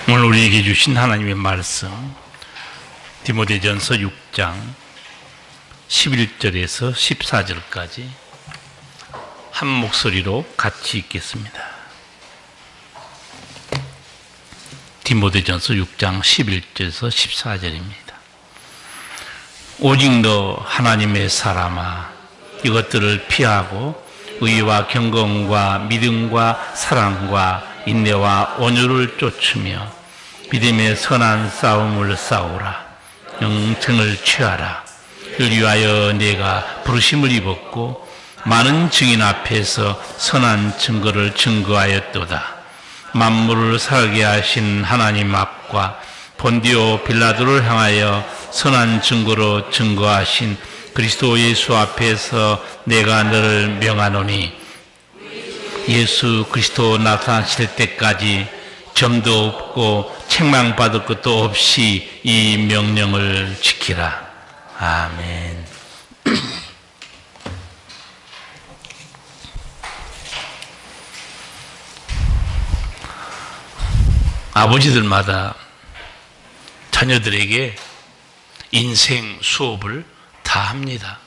오늘 우리에게 주신 하나님의 말씀 디모데전서 6장 11절에서 14절까지 한 목소리로 같이 읽겠습니다. 디모데전서 6장 11절에서 14절입니다. 오직 너 하나님의 사람아, 이것들을 피하고 의와 경건과 믿음과 사랑과 인내와 온유를 쫓으며 믿음의 선한 싸움을 싸우라. 영생을 취하라. 이를 위하여 내가 부르심을 입었고 많은 증인 앞에서 선한 증거를 증거하였도다. 만물을 살게 하신 하나님 앞과 본디오 빌라도를 향하여 선한 증거로 증거하신 그리스도 예수 앞에서 내가 너를 명하노니 예수 그리스도 나타나실 때까지 점도 없고 책망받을 것도 없이 이 명령을 지키라. 아멘. 아버지들마다 자녀들에게 인생 수업을 다 합니다.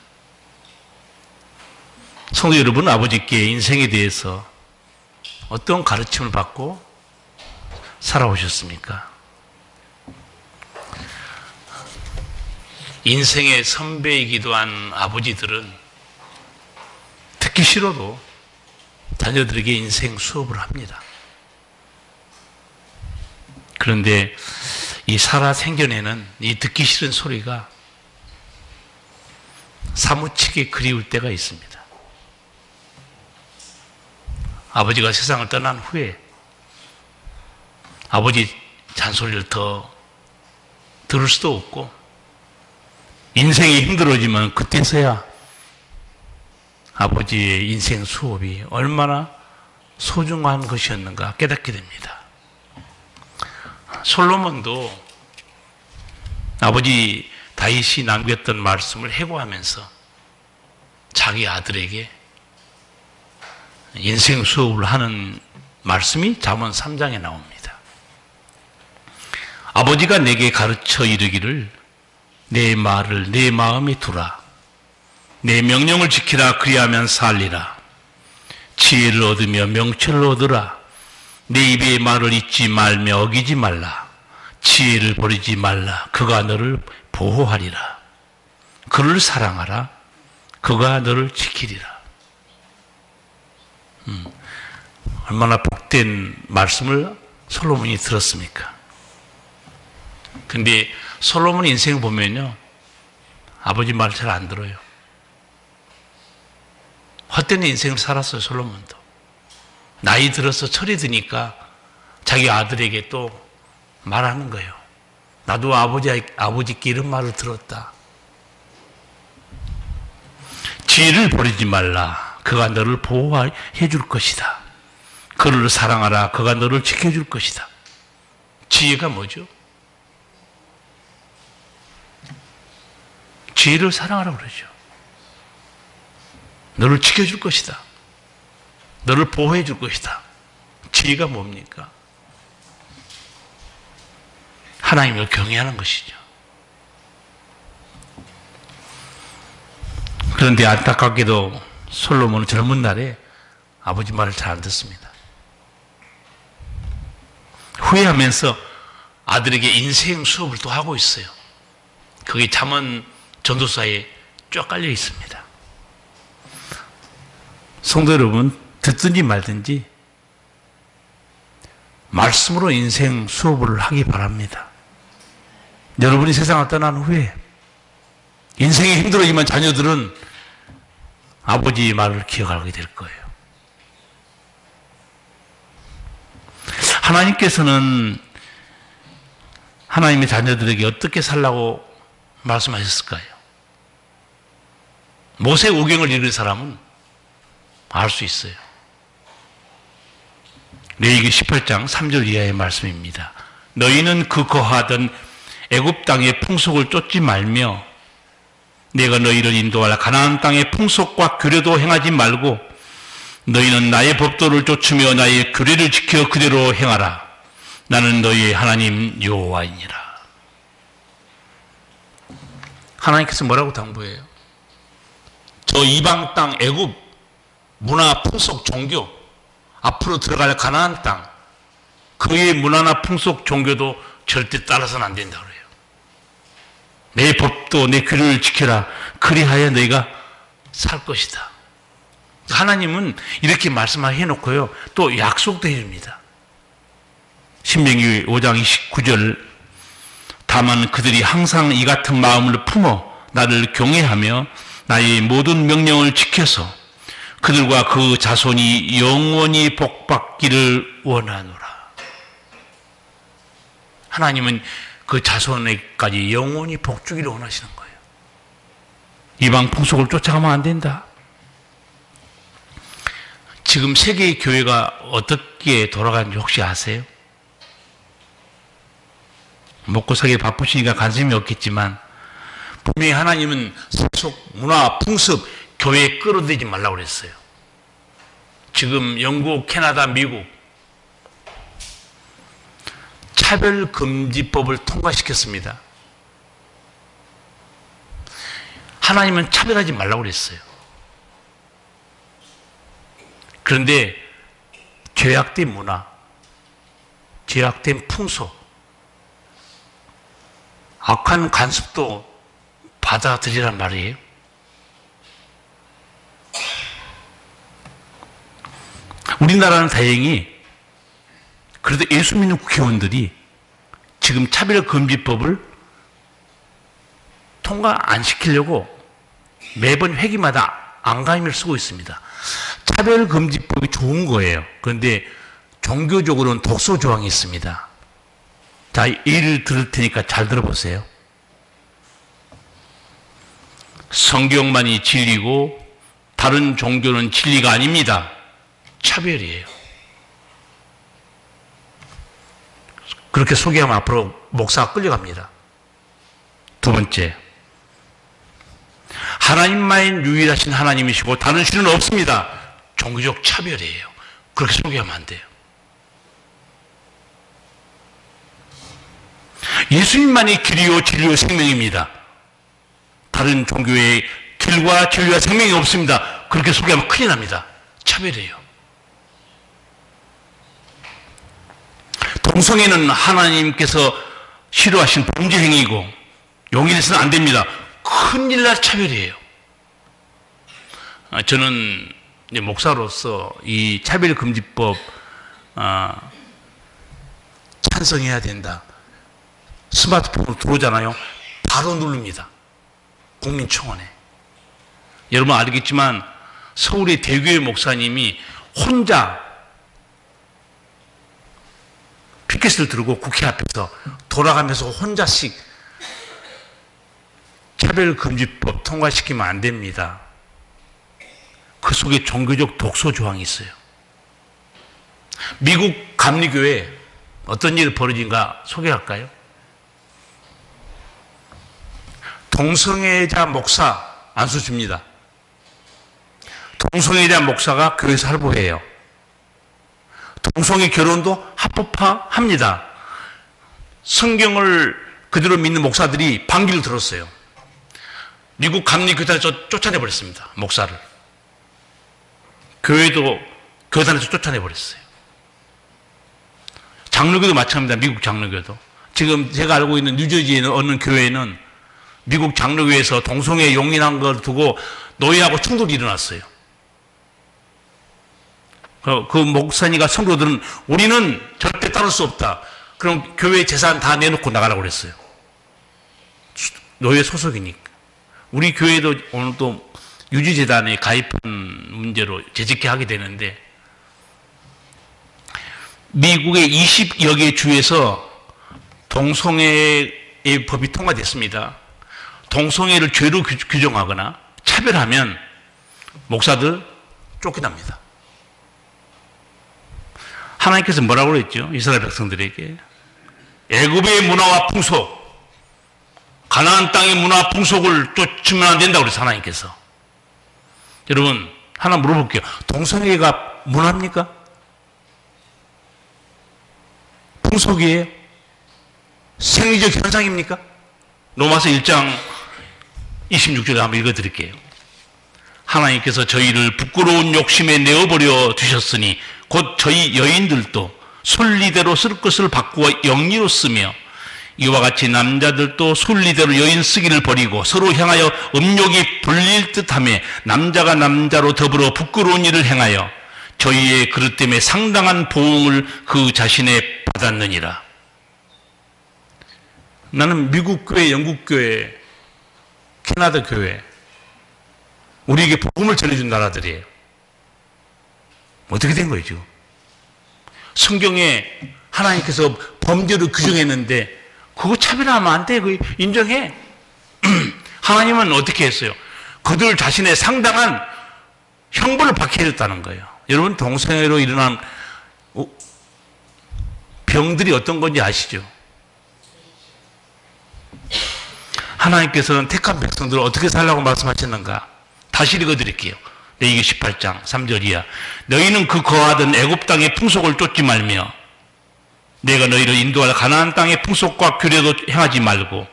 성도 여러분, 아버지께 인생에 대해서 어떤 가르침을 받고 살아오셨습니까? 인생의 선배이기도 한 아버지들은 듣기 싫어도 자녀들에게 인생 수업을 합니다. 그런데 이 살아 생전에는 이 듣기 싫은 소리가 사무치게 그리울 때가 있습니다. 아버지가 세상을 떠난 후에 아버지 잔소리를 더 들을 수도 없고 인생이 힘들어지면 그때서야 아버지의 인생 수업이 얼마나 소중한 것이었는가 깨닫게 됩니다. 솔로몬도 아버지 다윗이 남겼던 말씀을 해고하면서 자기 아들에게 인생 수업을 하는 말씀이 잠언 3장에 나옵니다. 아버지가 내게 가르쳐 이르기를 내 말을 내 마음에 두라. 내 명령을 지키라. 그리하면 살리라. 지혜를 얻으며 명철을 얻으라. 내 입의 말을 잊지 말며 어기지 말라. 지혜를 버리지 말라. 그가 너를 보호하리라. 그를 사랑하라. 그가 너를 지키리라. 얼마나 복된 말씀을 솔로몬이 들었습니까? 근데 솔로몬 인생을 보면요, 아버지 말 잘 안 들어요. 헛된 인생을 살았어요. 솔로몬도 나이 들어서 철이 드니까 자기 아들에게 또 말하는 거예요. 나도 아버지께 이런 말을 들었다. 지혜를 버리지 말라. 그가 너를 보호해 줄 것이다. 그를 사랑하라. 그가 너를 지켜줄 것이다. 지혜가 뭐죠? 지혜를 사랑하라고 그러죠. 너를 지켜줄 것이다. 너를 보호해 줄 것이다. 지혜가 뭡니까? 하나님을 경외하는 것이죠. 그런데 안타깝게도 솔로몬은 젊은 날에 아버지 말을 잘 안 듣습니다. 후회하면서 아들에게 인생 수업을 또 하고 있어요. 그게 잠언 전도서에 쫙 깔려 있습니다. 성도 여러분, 듣든지 말든지 말씀으로 인생 수업을 하기 바랍니다. 여러분이 세상을 떠난 후에 인생이 힘들어지만 자녀들은 아버지의 말을 기억하게 될 거예요. 하나님께서는 하나님의 자녀들에게 어떻게 살라고 말씀하셨을까요? 모세 오경을 읽은 사람은 알 수 있어요. 레위기 18장 3절 이하의 말씀입니다. 너희는 그 거하던 애굽 땅의 풍속을 쫓지 말며 내가 너희를 인도할 가나안 땅의 풍속과 규례도 행하지 말고 너희는 나의 법도를 쫓으며 나의 규례를 지켜 그대로 행하라. 나는 너희의 하나님 여호와이니라. 하나님께서 뭐라고 당부해요? 저 이방 땅 애굽 문화, 풍속, 종교, 앞으로 들어갈 가나안 땅, 그의 문화나 풍속, 종교도 절대 따라서는 안 된다 그래요. 내 법도 내 규례를 지켜라. 그리하여 너희가 살 것이다. 하나님은 이렇게 말씀해 놓고요. 또 약속도 해줍니다. 신명기 5장 29절, 다만 그들이 항상 이 같은 마음을 품어 나를 경외하며 나의 모든 명령을 지켜서 그들과 그 자손이 영원히 복받기를 원하노라. 하나님은 그 자손에까지 영원히 복주기를 원하시는 거예요. 이방 풍속을 쫓아가면 안 된다. 지금 세계의 교회가 어떻게 돌아가는지 혹시 아세요? 먹고 살기 바쁘시니까 관심이 없겠지만 분명히 하나님은 세속, 문화, 풍습, 교회에 끌어들이지 말라고 그랬어요. 지금 영국, 캐나다, 미국 차별금지법을 통과시켰습니다. 하나님은 차별하지 말라고 그랬어요. 그런데 죄악된 문화, 죄악된 풍속, 악한 관습도 받아들이란 말이에요. 우리나라는 다행히 그래도 예수 믿는 국회의원들이 지금 차별금지법을 통과 안 시키려고 매번 회기마다 안간힘을 쓰고 있습니다. 차별금지법이 좋은 거예요. 그런데 종교적으로는 독소 조항이 있습니다. 자, 예를 들을 테니까 잘 들어보세요. 성경만이 진리고 다른 종교는 진리가 아닙니다. 차별이에요. 그렇게 소개하면 앞으로 목사가 끌려갑니다. 두 번째, 하나님만 유일하신 하나님이시고 다른 신은 없습니다. 종교적 차별이에요. 그렇게 소개하면 안 돼요. 예수님만이 길이요 진리요 생명입니다. 다른 종교의 길과 진리와 생명이 없습니다. 그렇게 소개하면 큰일 납니다. 차별이에요. 동성애는 하나님께서 싫어하신 범죄 행위이고 용인해서는 안 됩니다. 큰일 날 차별이에요. 저는 목사로서 이 차별금지법 찬성해야 된다. 스마트폰으로 들어오잖아요. 바로 누릅니다. 국민청원에. 여러분 알겠지만 서울의 대교회 목사님이 혼자 피켓을 들고 국회 앞에서 돌아가면서 혼자씩 차별금지법 통과시키면 안 됩니다. 그 속에 종교적 독소 조항이 있어요. 미국 감리교회 어떤 일이 벌어진가 소개할까요? 동성애자 목사 안수 줍니다. 동성애자 목사가 교회에서 할부해요. 동성애 결혼도 합법화합니다. 성경을 그대로 믿는 목사들이 반기를 들었어요. 미국 감리교단에서 쫓아내버렸습니다. 목사를. 교회도 교단에서 쫓아내버렸어요. 장로교도 마찬가지입니다. 미국 장로교도. 지금 제가 알고 있는 뉴저지에 있는 어느 교회는 미국 장로교에서 동성애 용인한 걸 두고 노예하고 충돌이 일어났어요. 그 목사님과 성도들은 우리는 절대 따를 수 없다. 그럼 교회 재산 다 내놓고 나가라고 그랬어요. 노예 소속이니까. 우리 교회도 오늘 또 유지재단에 가입한 문제로 재직해 하게 되는데 미국의 20여 개 주에서 동성애의 법이 통과됐습니다. 동성애를 죄로 규정하거나 차별하면 목사들 쫓겨납니다. 하나님께서 뭐라고 그랬죠? 이스라엘 백성들에게 애굽의 문화와 풍속, 가나안 땅의 문화 풍속을 쫓으면 안 된다고 그랬어요. 하나님께서. 여러분 하나 물어볼게요. 동성애가 문화입니까? 풍속이에요? 생리적 현상입니까? 로마서 1장 26절에 한번 읽어드릴게요. 하나님께서 저희를 부끄러운 욕심에 내어버려 두셨으니 곧 저희 여인들도 순리대로 쓸 것을 바꾸어 영리로 쓰며 이와 같이 남자들도 순리대로 여인 쓰기를 버리고 서로 향하여 음욕이 불릴 듯하며 남자가 남자로 더불어 부끄러운 일을 행하여 저희의 그릇 때문에 상당한 보응을 그 자신에 받았느니라. 나는 미국 교회, 영국 교회, 캐나다 교회, 우리에게 복음을 전해준 나라들이에요. 어떻게 된 거예요, 지금? 성경에 하나님께서 범죄를 규정했는데 그거 차별하면 안 돼. 그거 인정해. 하나님은 어떻게 했어요? 그들 자신의 상당한 형벌을 받게 해줬다는 거예요. 여러분, 동성애로 일어난 병들이 어떤 건지 아시죠? 하나님께서는 택한 백성들을 어떻게 살라고 말씀하셨는가? 다시 읽어드릴게요. 레위기 18장 3절 이하. 너희는 그 거하던 애굽 땅의 풍속을 쫓지 말며 내가 너희를 인도할 가나안 땅의 풍속과 규례도 행하지 말고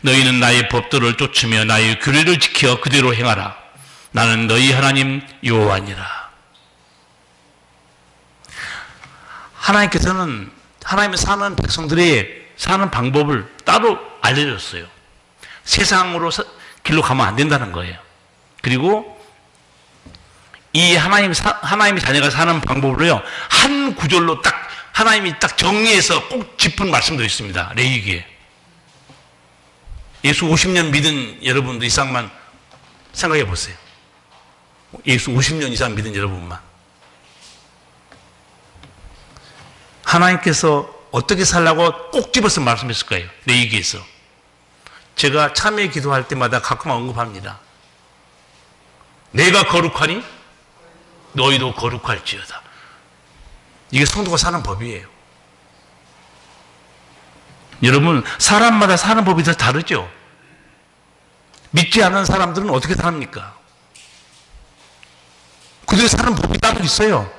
너희는 나의 법도를 쫓으며 나의 규례를 지켜 그대로 행하라. 나는 너희 하나님 여호와니라. 하나님께서는 하나님의 사는 백성들의 사는 방법을 따로 알려줬어요. 세상으로 길로 가면 안 된다는 거예요. 그리고 이 하나님의 자녀가 사는 방법으로요, 한 구절로 딱 하나님이 딱 정리해서 꼭 짚은 말씀도 있습니다. 레위기에. 예수 50년 믿은 여러분들 이상만 생각해 보세요. 예수 50년 이상 믿은 여러분만. 하나님께서 어떻게 살라고 꼭 집어서 말씀했을 거예요. 레위기에서. 제가 참회 기도할 때마다 가끔 언급합니다. 내가 거룩하니 너희도 거룩할지어다. 이게 성도가 사는 법이에요. 여러분, 사람마다 사는 법이 다 다르죠? 믿지 않는 사람들은 어떻게 삽니까? 그들이 사는 법이 따로 있어요.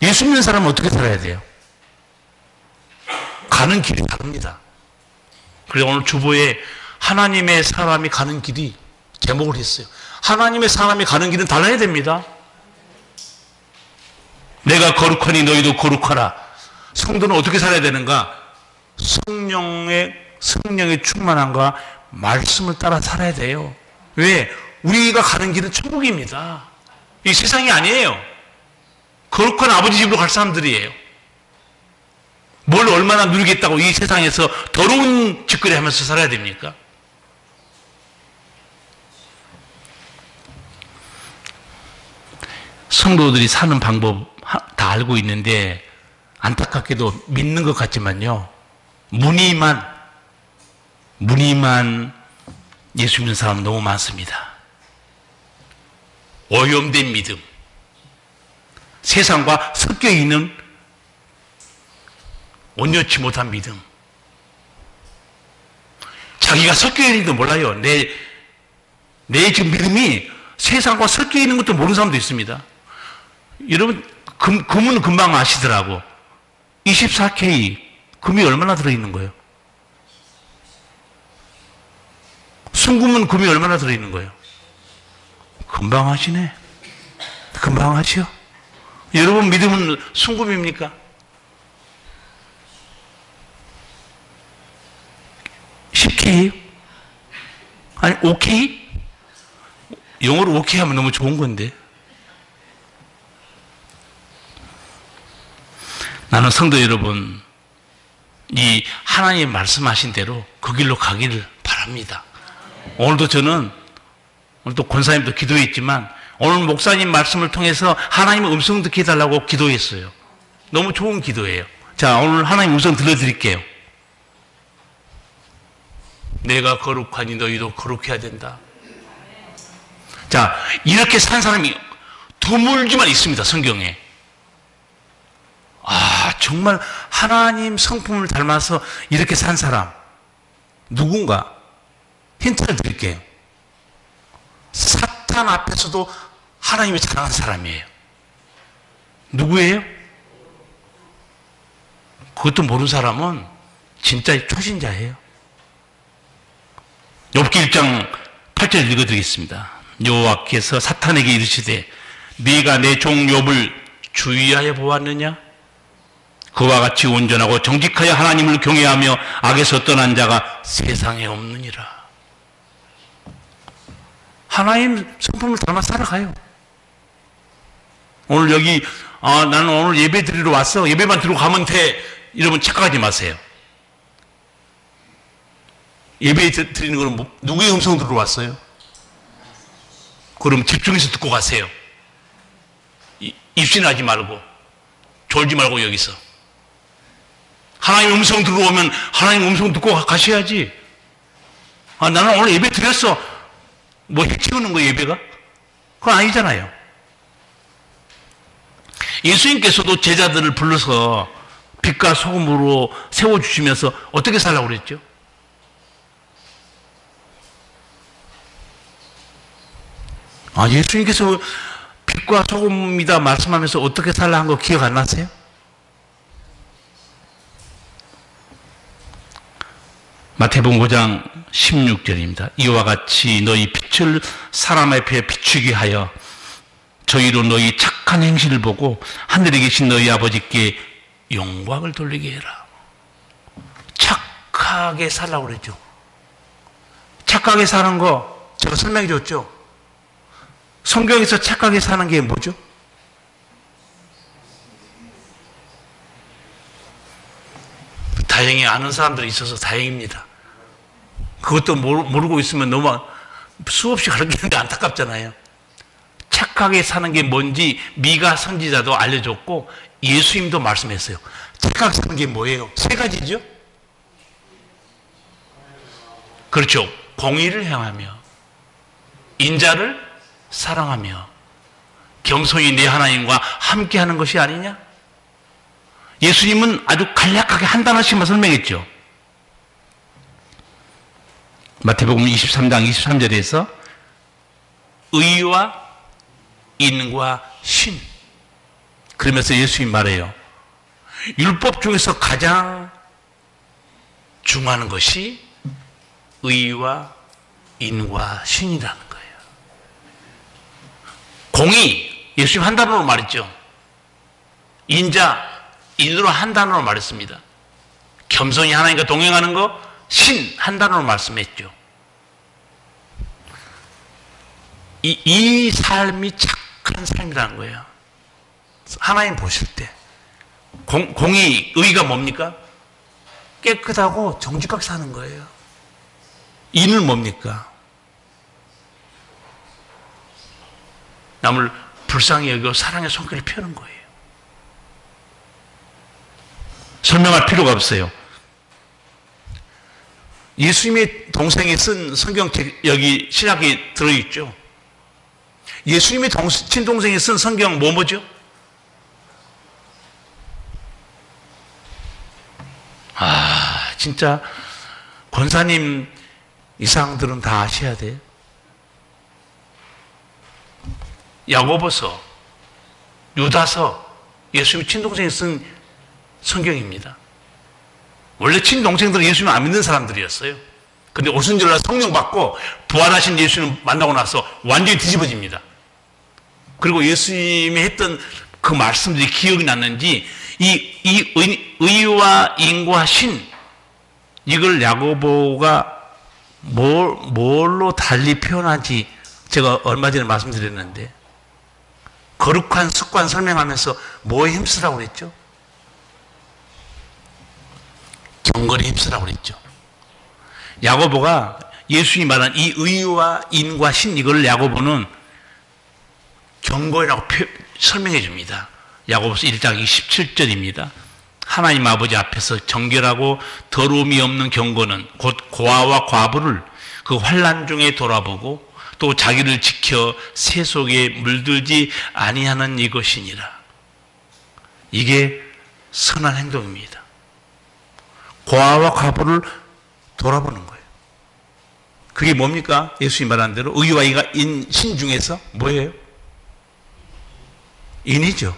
예수 믿는 사람은 어떻게 살아야 돼요? 가는 길이 다릅니다. 그래서 오늘 주보에 하나님의 사람이 가는 길이 제목을 했어요. 하나님의 사람이 가는 길은 달라야 됩니다. 내가 거룩하니 너희도 거룩하라. 성도는 어떻게 살아야 되는가? 성령의 충만함과 말씀을 따라 살아야 돼요. 왜? 우리가 가는 길은 천국입니다. 이 세상이 아니에요. 거룩한 아버지 집으로 갈 사람들이에요. 뭘 얼마나 누리겠다고 이 세상에서 더러운 짓거리 하면서 살아야 됩니까? 성도들이 사는 방법 다 알고 있는데 안타깝게도 믿는 것 같지만요, 무늬만 예수 믿는 사람 너무 많습니다. 오염된 믿음, 세상과 섞여 있는 온전치 못한 믿음. 자기가 섞여 있는지도 몰라요. 내 지금 믿음이 세상과 섞여 있는 것도 모르는 사람도 있습니다. 여러분, 금은 금방 아시더라고. 24K 금이 얼마나 들어있는 거예요? 순금은 금이 얼마나 들어있는 거예요? 금방 하시네. 금방 하시오. 여러분 믿음은 순금입니까? 10K? 아니 5K? 영어로 5K 하면 너무 좋은 건데. 나는 성도 여러분, 이 하나님 말씀하신 대로 그 길로 가기를 바랍니다. 오늘도 저는, 오늘 또 권사님도 기도했지만 오늘 목사님 말씀을 통해서 하나님의 음성 듣게 해달라고 기도했어요. 너무 좋은 기도예요. 자, 오늘 하나님 음성 들려드릴게요. 내가 거룩하니 너희도 거룩해야 된다. 자, 이렇게 산 사람이 드물지만 있습니다, 성경에. 아, 정말 하나님 성품을 닮아서 이렇게 산 사람. 누군가 힌트를 드릴게요. 사탄 앞에서도 하나님이 사랑하는 사람이에요. 누구예요? 그것도 모르는 사람은 진짜 초신자예요. 욥기 1장 8절 읽어드리겠습니다. 여호와께서 사탄에게 이르시되 네가 내 종 욥을 주의하여 보았느냐? 그와 같이 온전하고 정직하여 하나님을 경외하며 악에서 떠난 자가 세상에 없느니라. 하나님 성품을 닮아 살아가요. 오늘 여기 나는 오늘 예배 드리러 왔어. 예배만 드리고 가면 돼. 여러분 착각하지 마세요. 예배 드리는 거는 누구의 음성 들어왔어요? 그럼 집중해서 듣고 가세요. 입신하지 말고 졸지 말고 여기서 하나님 음성 들어오면 하나님 음성 듣고 가셔야지. 나는 오늘 예배 드렸어. 뭐 해치우는 거 예배가? 그건 아니잖아요. 예수님께서도 제자들을 불러서 빛과 소금으로 세워주시면서 어떻게 살라고 그랬죠? 예수님께서 빛과 소금이다 말씀하면서 어떻게 살라 한 거 기억 안 나세요? 마태복음 5장 16절입니다. 이와 같이 너희 빛을 사람 앞에 비추게 하여 저희로 너희 착한 행실을 보고 하늘에 계신 너희 아버지께 영광을 돌리게 해라. 착하게 살라고 그랬죠. 착하게 사는 거 제가 설명해 줬죠. 성경에서 착하게 사는 게 뭐죠? 다행히 아는 사람들이 있어서 다행입니다. 그것도 모르고 있으면 너무 수없이 가르치는데 안타깝잖아요. 착하게 사는 게 뭔지 미가 선지자도 알려줬고 예수님도 말씀했어요. 착하게 사는 게 뭐예요? 세 가지죠? 그렇죠. 공의를 행하며 인자를 사랑하며 겸손히 내 하나님과 함께하는 것이 아니냐? 예수님은 아주 간략하게 한 단어씩만 설명했죠. 마태복음 23장 23절에서 의와 인과 신, 그러면서 예수님이 말해요. 율법 중에서 가장 중요한 것이 의와 인과 신이라는 거예요. 공의, 예수님 한 단어로 말했죠. 인자, 인으로 한 단어로 말했습니다. 겸손히 하나님과 동행하는 거, 신 한 단어로 말씀했죠. 이 삶이 착한 삶이라는 거예요. 하나님 보실 때 공의, 의가 뭡니까? 깨끗하고 정직하게 사는 거예요. 인은 뭡니까? 남을 불쌍히 여기고 사랑의 손길을 펴는 거예요. 설명할 필요가 없어요. 예수님의 동생이 쓴 성경책 여기 신약에 들어있죠. 예수님의 친동생이 쓴 성경 뭐죠? 진짜 권사님 이상들은 다 아셔야 돼요. 야고보서, 유다서, 예수님의 친동생이 쓴 성경입니다. 원래 친동생들은 예수님 안 믿는 사람들이었어요. 근데 오순절날 성령 받고 부활하신 예수님 만나고 나서 완전히 뒤집어집니다. 그리고 예수님이 했던 그 말씀들이 기억이 났는지 이 의와 인과 신, 이걸 야고보가 뭘로 달리 표현하지 제가 얼마 전에 말씀드렸는데, 거룩한 습관 설명하면서 뭐에 힘쓰라고 그랬죠? 경건에 힘쓰라고 그랬죠. 야고보가 예수님이 말한 이 의와 인과 신, 이걸 야고보는 경건이라고 설명해 줍니다. 야고보서 1장 27절입니다. 하나님 아버지 앞에서 정결하고 더러움이 없는 경건은 곧 고아와 과부를 그 환난 중에 돌아보고 또 자기를 지켜 새 속에 물들지 아니하는 이것이니라. 이게 선한 행동입니다. 고아와 과부를 돌아보는 거예요. 그게 뭡니까? 예수님 말한 대로 의와 신 중에서 뭐예요? 인이죠.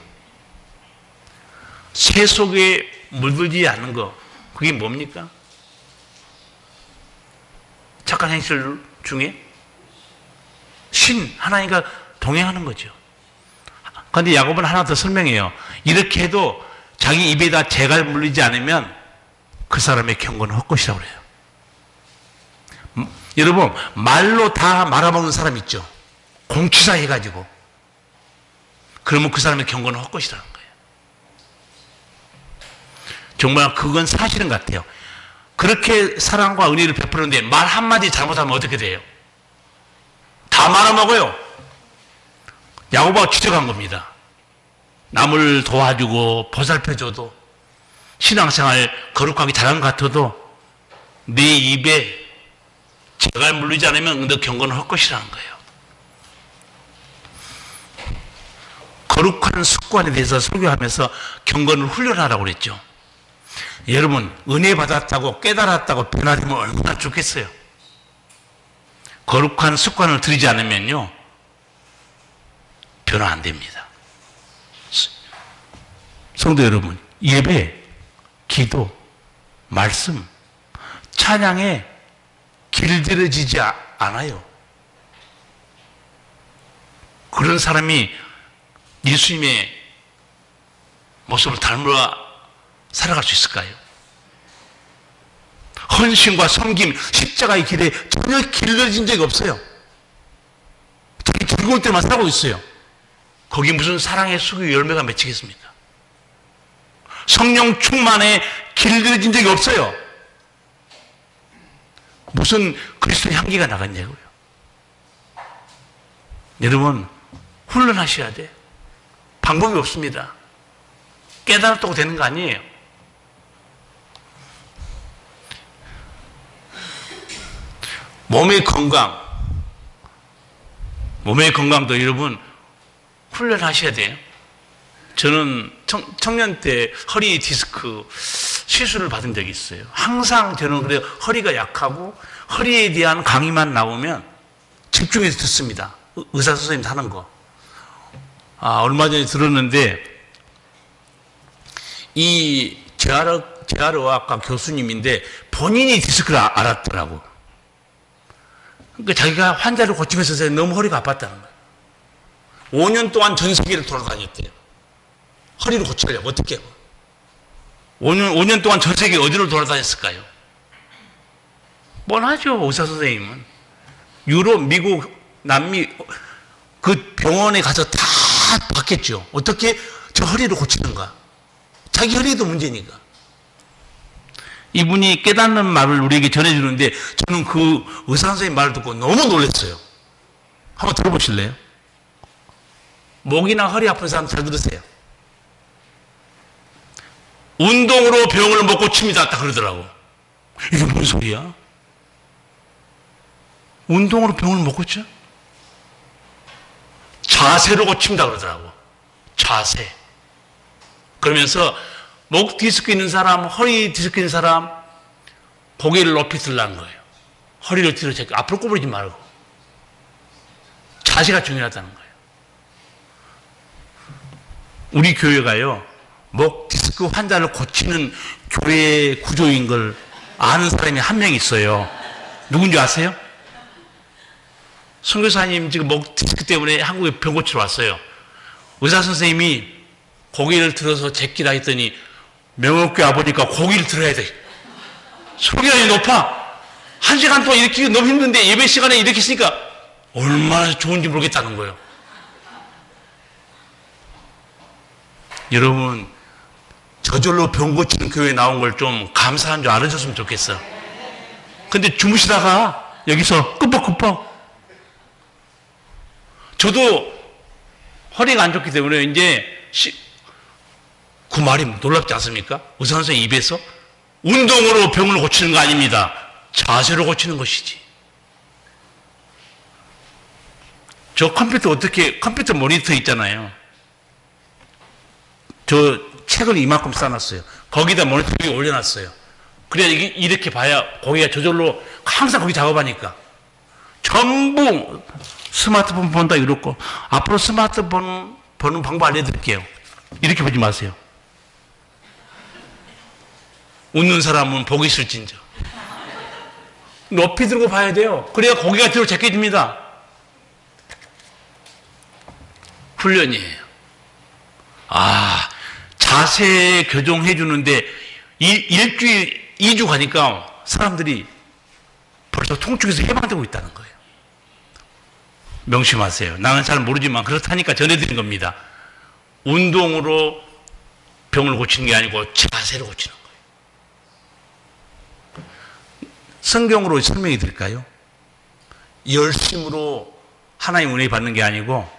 새 속에 물들지 않는 거, 그게 뭡니까? 착한 행실 중에 하나님과 동행하는 거죠. 그런데 야곱은 하나 더 설명해요. 이렇게 해도 자기 입에다 재가 물리지 않으면 그 사람의 경고는 헛것이라고 그래요. 여러분, 말로 다 말아먹는 사람 있죠. 공치사 해가지고. 그러면 그 사람의 경고는 헛것이라는 거예요. 정말 그건 사실은 같아요. 그렇게 사랑과 은혜를 베푸는데 말 한마디 잘못하면 어떻게 돼요? 다 말아먹어요. 야곱하고 추적한 겁니다. 남을 도와주고 보살펴줘도 신앙생활 거룩하게 잘한 것 같아도 내 입에 재가 물리지 않으면 너 경고는 헛것이라는 거예요. 거룩한 습관에 대해서 설교하면서 경건을 훈련하라고 그랬죠. 여러분, 은혜 받았다고 깨달았다고 변화되면 얼마나 좋겠어요. 거룩한 습관을 들이지 않으면요 변화 안 됩니다. 성도 여러분, 예배, 기도, 말씀, 찬양에 길들여지지 않아요. 그런 사람이 예수님의 모습을 닮아 살아갈 수 있을까요? 헌신과 섬김, 십자가의 길에 전혀 길들여진 적이 없어요. 자기 즐거울 때만 살고 있어요. 거기 무슨 사랑의 수교 열매가 맺히겠습니까? 성령 충만에 길들여진 적이 없어요. 무슨 그리스도의 향기가 나갔냐고요. 여러분, 훈련하셔야 돼. 방법이 없습니다. 깨달았다고 되는 거 아니에요. 몸의 건강도 여러분 훈련하셔야 돼요. 저는 청년 때 허리 디스크 시술을 받은 적이 있어요. 항상 저는 그래요. 허리가 약하고 허리에 대한 강의만 나오면 집중해서 듣습니다. 의사 선생님 하는 거. 얼마 전에 들었는데 이 재활의학과 교수님인데 본인이 디스크를 알았더라고. 그러니까 자기가 환자를 고치면서 너무 허리가 아팠다는 거예요. 5년 동안 전 세계를 돌아다녔대요. 허리를 고치려고. 어떻게 해요? 5년 동안 전 세계 어디를 돌아다녔을까요? 뻔하죠, 의사 선생님은. 유럽, 미국, 남미 그 병원에 가서 다 봤겠죠. 어떻게 저 허리를 고치는가? 자기 허리에도 문제니까. 이분이 깨닫는 말을 우리에게 전해주는데 저는 그 의사 선생님 말을 듣고 너무 놀랐어요. 한번 들어보실래요? 목이나 허리 아픈 사람 잘 들으세요. 운동으로 병을 못 고칩니다. 딱 그러더라고. 이게 뭔 소리야? 운동으로 병을 못 고쳐? 자세로 고칩니다. 그러더라고. 자세. 그러면서 목 디스크 있는 사람, 허리 디스크 있는 사람, 고개를 높이 들라는 거예요. 허리를 뒤로 제끼고 앞으로 구부리지 말고. 자세가 중요하다는 거예요. 우리 교회가요, 목 디스크 환자를 고치는 교회 구조인 걸 아는 사람이 한 명 있어요. 누군지 아세요? 선교사님 지금 목 디스크 때문에 한국에 병 고치러 왔어요. 의사 선생님이 고개를 들어서 제끼라 했더니 명옥교회 와보니까 고개를 들어야 돼. 소리가 높아. 1시간 동안 이렇게 너무 힘든데 예배 시간에 이렇게 있으니까 얼마나 좋은지 모르겠다는 거예요. 여러분, 저절로 병 고치는 교회에 나온 걸 좀 감사한 줄 알아줬으면 좋겠어. 근데 주무시다가 여기서 끄뻑끄뻑. 저도 허리가 안 좋기 때문에 이제 그 말이 놀랍지 않습니까? 의사 선생님 입에서 운동으로 병을 고치는 거 아닙니다. 자세로 고치는 것이지. 저 컴퓨터 모니터 있잖아요. 저 책을 이만큼 쌓아놨어요. 거기다 모니터 위에 올려놨어요. 그래야 이렇게 봐야 고기가 저절로 항상 거기 작업하니까. 전부 스마트폰 본다 이렇고, 앞으로 스마트폰 보는 방법 알려드릴게요. 이렇게 보지 마세요. 웃는 사람은 복이 있을진저. 높이 들고 봐야 돼요. 그래야 고개가 뒤로 제껴집니다. 훈련이에요. 자세 교정해 주는데 일주일, 2주 가니까 사람들이 벌써 통증에서 해방되고 있다는 거예요. 명심하세요. 나는 잘 모르지만 그렇다니까 전해드린 겁니다. 운동으로 병을 고치는 게 아니고 자세를 고치는 거예요. 성경으로 설명해 드릴까요? 열심으로 하나님 은혜 받는 게 아니고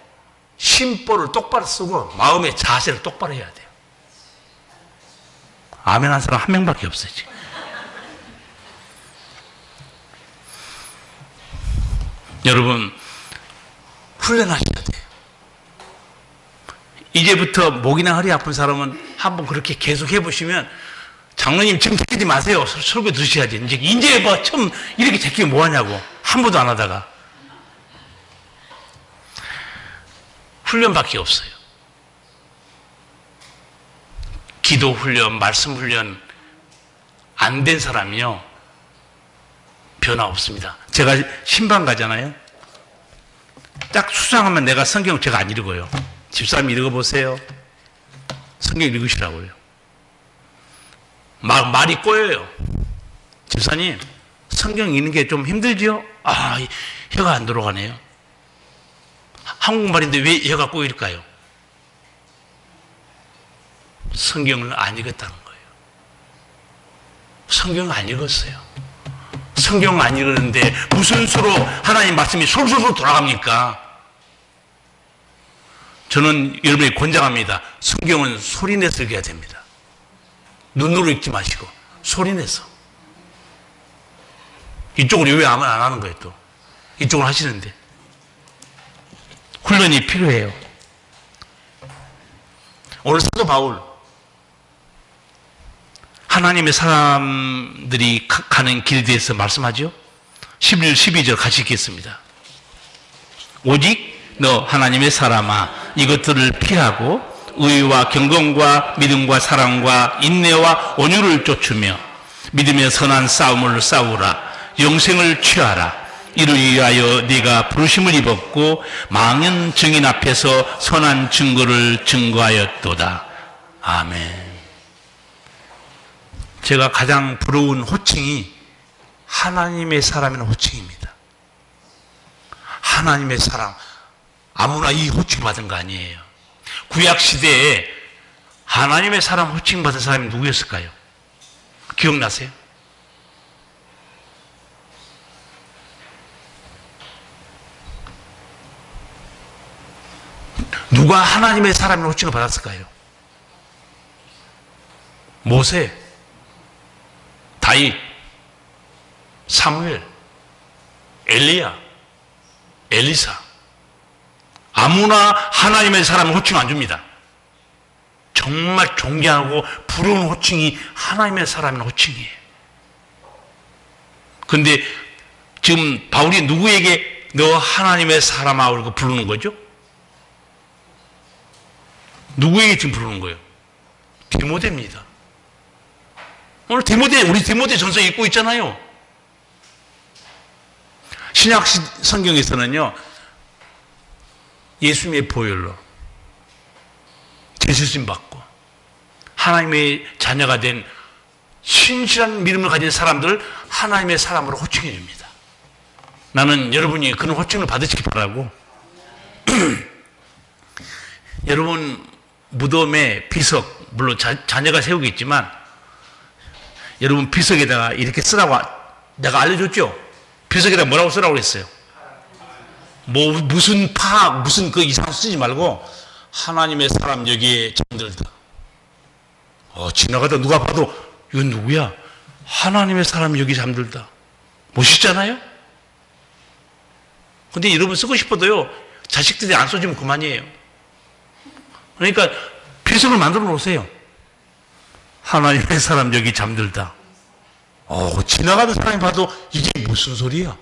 심보를 똑바로 쓰고 마음의 자세를 똑바로 해야 돼요. 아멘 한 사람 한 명밖에 없어요, 지금. 여러분, 훈련하셔야 돼요. 이제부터 목이나 허리 아픈 사람은 한번 그렇게 계속 해보시면, 장로님 지금 제끼지 마세요. 설교 들으셔야지. 이제 뭐 처음 이렇게 제끼면 뭐하냐고. 한 번도 안 하다가. 훈련밖에 없어요. 기도 훈련, 말씀 훈련 안 된 사람이요, 변화 없습니다. 제가 신방 가잖아요. 딱 수상하면 내가 성경 제가 안 읽어요. 집사님 읽어보세요. 성경 읽으시라고요. 막 말이 꼬여요. 집사님, 성경 읽는 게 좀 힘들지요? 혀가 안 들어가네요. 한국말인데 왜 혀가 꼬일까요? 성경을 안 읽었다는 거예요. 성경을 안 읽었어요. 성경을 안 읽었는데 무슨 수로 하나님 말씀이 솔솔솔 돌아갑니까? 저는 여러분에게 권장합니다. 성경은 소리내서 읽어야 됩니다. 눈으로 읽지 마시고 소리내서. 이쪽으로 왜 안 하는 거예요? 또 이쪽으로 하시는데. 훈련이 필요해요. 오늘 사도 바울, 하나님의 사람들이 가는 길에 대해서 말씀하죠. 11, 12절 같이 읽겠습니다. 오직 너 하나님의 사람아, 이것들을 피하고 의와 경건과 믿음과 사랑과 인내와 온유를 쫓으며 믿음의 선한 싸움을 싸우라. 영생을 취하라. 이를 위하여 네가 부르심을 입었고 망연 증인 앞에서 선한 증거를 증거하였도다. 아멘. 제가 가장 부러운 호칭이 하나님의 사람이라는 호칭입니다. 하나님의 사람. 아무나 이 호칭 받은 거 아니에요. 구약시대에 하나님의 사람 호칭 받은 사람이 누구였을까요? 기억나세요? 누가 하나님의 사람의 호칭을 받았을까요? 모세, 다윗, 사무엘, 엘리야, 엘리사. 아무나 하나님의 사람의 호칭 안 줍니다. 정말 존경하고 부러운 호칭이 하나님의 사람의 호칭이에요. 그런데 지금 바울이 누구에게 너 하나님의 사람아 그러고 부르는 거죠? 누구에게 지금 부르는 거예요? 디모데입니다. 오늘 우리 디모데 전서 읽고 있잖아요. 신약 성경에서는요, 예수님의 보혈로 제수심 받고 하나님의 자녀가 된 신실한 믿음을 가진 사람들을 하나님의 사람으로 호칭해 줍니다. 나는 여러분이 그런 호칭을 받으시기 바라고. 여러분 무덤에 비석, 물론 자녀가 세우겠지만 여러분 비석에다가 이렇게 쓰라고 내가 알려줬죠? 비석에다가 뭐라고 쓰라고 그랬어요? 무슨 파악, 무슨 그 이상 쓰지 말고 하나님의 사람 여기에 잠들다. 지나가다 누가 봐도 이건 누구야? 하나님의 사람 여기 잠들다. 멋있잖아요? 근데 여러분 쓰고 싶어도요, 자식들이 안 써주면 그만이에요. 그러니까 비석을 만들어 놓으세요. 하나님의 사람 여기 잠들다. 지나가는 사람이 봐도 이게 무슨 소리야?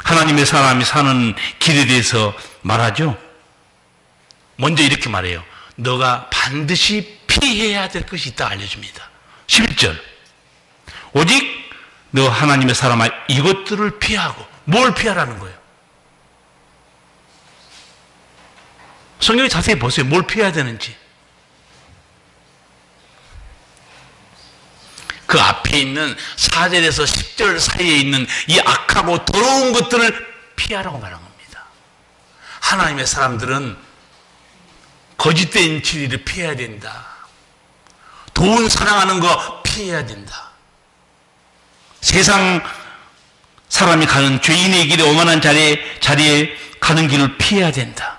하나님의 사람이 사는 길에 대해서 말하죠. 먼저 이렇게 말해요. 너가 반드시 피해야 될 것이 있다 알려줍니다. 11절. 오직 너 하나님의 사람아 이것들을 피하고. 뭘 피하라는 거예요? 성경에 자세히 보세요. 뭘 피해야 되는지. 그 앞에 있는 4절에서 10절 사이에 있는 이 악하고 더러운 것들을 피하라고 말한 겁니다. 하나님의 사람들은 거짓된 진리를 피해야 된다. 돈 사랑하는 거 피해야 된다. 세상 사람이 가는 죄인의 길에 오만한 자리에 가는 길을 피해야 된다.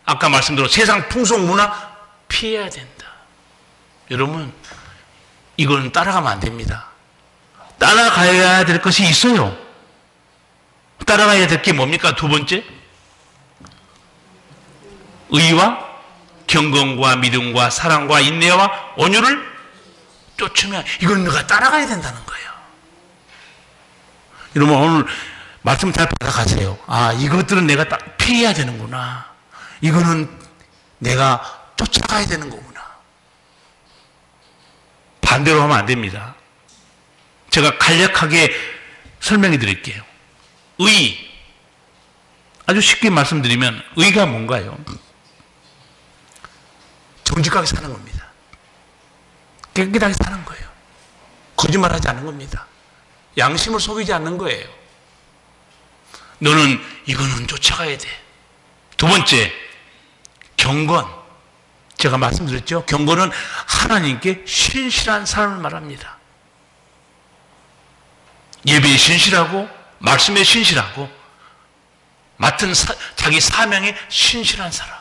아까 말씀드린 세상 풍속 문화 피해야 된다. 여러분, 이건 따라가면 안 됩니다. 따라가야 될 것이 있어요. 따라가야 될 게 뭡니까? 두 번째, 의와 경건과 믿음과 사랑과 인내와 온유를 쫓으면 이건 너가 따라가야 된다는 거예요. 여러분, 오늘 말씀 잘 받아가세요. 아, 이것들은 내가 피해야 되는구나. 이거는 내가 쫓아가야 되는 거구나. 반대로 하면 안 됩니다. 제가 간략하게 설명해 드릴게요. 의. 아주 쉽게 말씀드리면 의가 뭔가요? 정직하게 사는 겁니다. 깨끗하게 사는 거예요. 거짓말하지 않는 겁니다. 양심을 속이지 않는 거예요. 너는 이거는 쫓아가야 돼. 두 번째, 경건. 제가 말씀드렸죠. 경건은 하나님께 신실한 사람을 말합니다. 예배에 신실하고 말씀에 신실하고 맡은 자기 사명에 신실한 사람.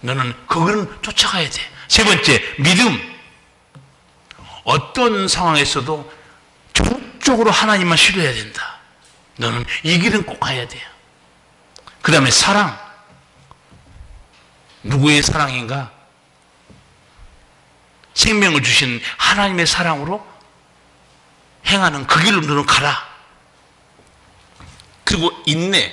너는 그거는 쫓아가야 돼. 세 번째, 믿음. 어떤 상황에서도 전적으로 하나님만 신뢰해야 된다. 너는 이 길은 꼭 가야 돼요. 그 다음에 사랑. 누구의 사랑인가? 생명을 주신 하나님의 사랑으로 행하는 그 길로 너는 가라. 그리고 인내.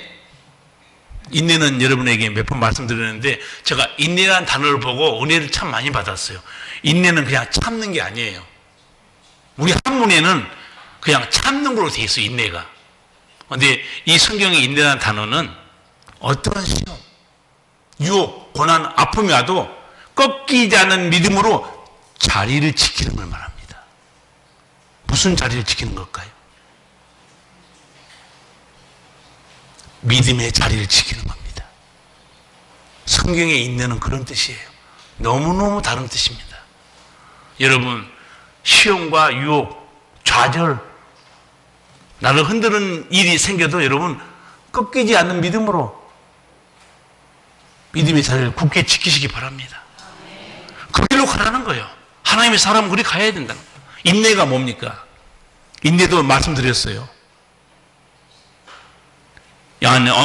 인내는 여러분에게 몇 번 말씀드렸는데 제가 인내라는 단어를 보고 은혜를 참 많이 받았어요. 인내는 그냥 참는 게 아니에요. 우리 한문에는 그냥 참는 걸로 돼 있어요. 인내가. 그런데 이 성경의 인내라는 단어는 어떠한 시험, 유혹, 고난, 아픔이 와도 꺾이지 않는 믿음으로 자리를 지키는 걸 말합니다. 무슨 자리를 지키는 걸까요? 믿음의 자리를 지키는 겁니다. 성경의 인내는 그런 뜻이에요. 너무너무 다른 뜻입니다. 여러분, 시험과 유혹, 좌절, 나를 흔드는 일이 생겨도 여러분 꺾이지 않는 믿음으로 믿음의 자리를 굳게 지키시기 바랍니다. 그 길로 가라는 거예요. 하나님의 사람은 그리 가야 된다는 거예요. 인내가 뭡니까? 인내도 말씀드렸어요.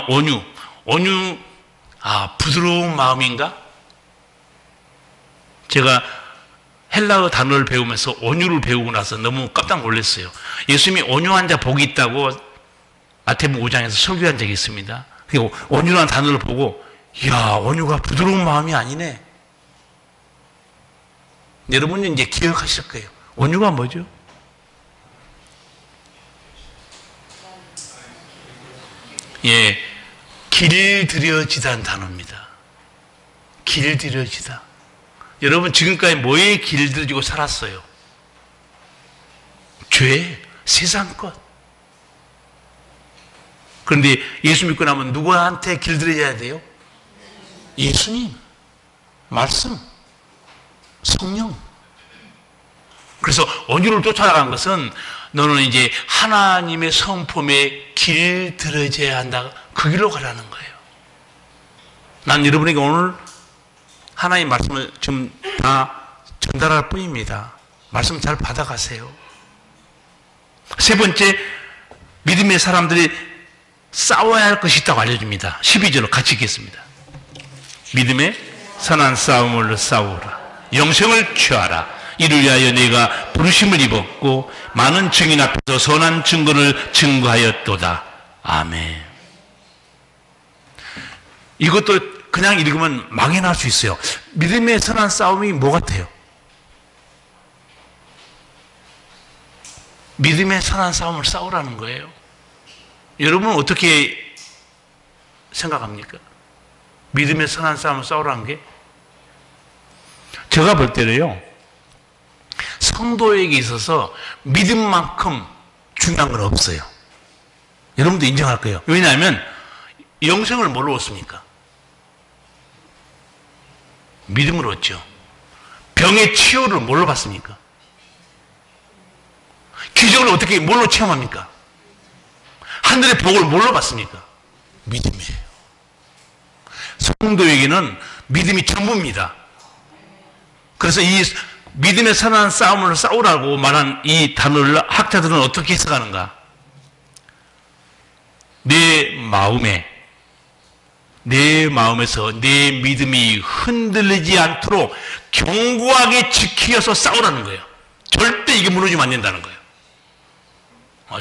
온유, 부드러운 마음인가? 제가 헬라어 단어를 배우면서 온유를 배우고 나서 너무 깜짝 놀랐어요. 예수님이 온유한 자 복이 있다고 마태복음 5장에서 설교한 적이 있습니다. 그리고 온유라는 단어를 보고, 이야, 온유가 부드러운 마음이 아니네. 여러분은 이제 기억하실 거예요. 온유가 뭐죠? 예, 길들여지다는 단어입니다. 길들여지다. 여러분 지금까지 뭐에 길들여지고 살았어요? 죄, 세상 것. 그런데 예수 믿고 나면 누구한테 길들여져야 돼요? 예수님, 말씀, 성령. 그래서 온유를 쫓아간 것은 너는 이제 하나님의 성품에 길들여져야 한다. 그 길로 가라는 거예요. 난 여러분에게 오늘 하나님의 말씀을 좀 다 전달할 뿐입니다. 말씀 잘 받아가세요. 세 번째, 믿음의 사람들이 싸워야 할 것이 있다고 알려줍니다. 12절로 같이 읽겠습니다. 믿음의 선한 싸움을 싸우라. 영생을 취하라. 이를 위하여 네가 부르심을 입었고 많은 증인 앞에서 선한 증거를 증거하였도다. 아멘. 이것도 그냥 읽으면 망해날 수 있어요. 믿음의 선한 싸움이 뭐 같아요? 믿음의 선한 싸움을 싸우라는 거예요. 여러분은 어떻게 생각합니까? 믿음의 선한 싸움을 싸우라는 게? 제가 볼 때는요, 성도에게 있어서 믿음만큼 중요한 건 없어요. 여러분도 인정할 거예요. 왜냐하면 영생을 뭘로 얻습니까? 믿음으로 얻죠. 병의 치유를 뭘로 받습니까? 기적을 어떻게 뭘로 체험합니까? 하늘의 복을 뭘로 받습니까? 믿음이에요. 성도에게는 믿음이 전부입니다. 그래서 이 믿음의 선한 싸움을 싸우라고 말한 이 단어를 학자들은 어떻게 해석하는가? 내 마음에서 내 믿음이 흔들리지 않도록 견고하게 지키어서 싸우라는 거예요. 절대 이게 무너지면 안 된다는 거예요.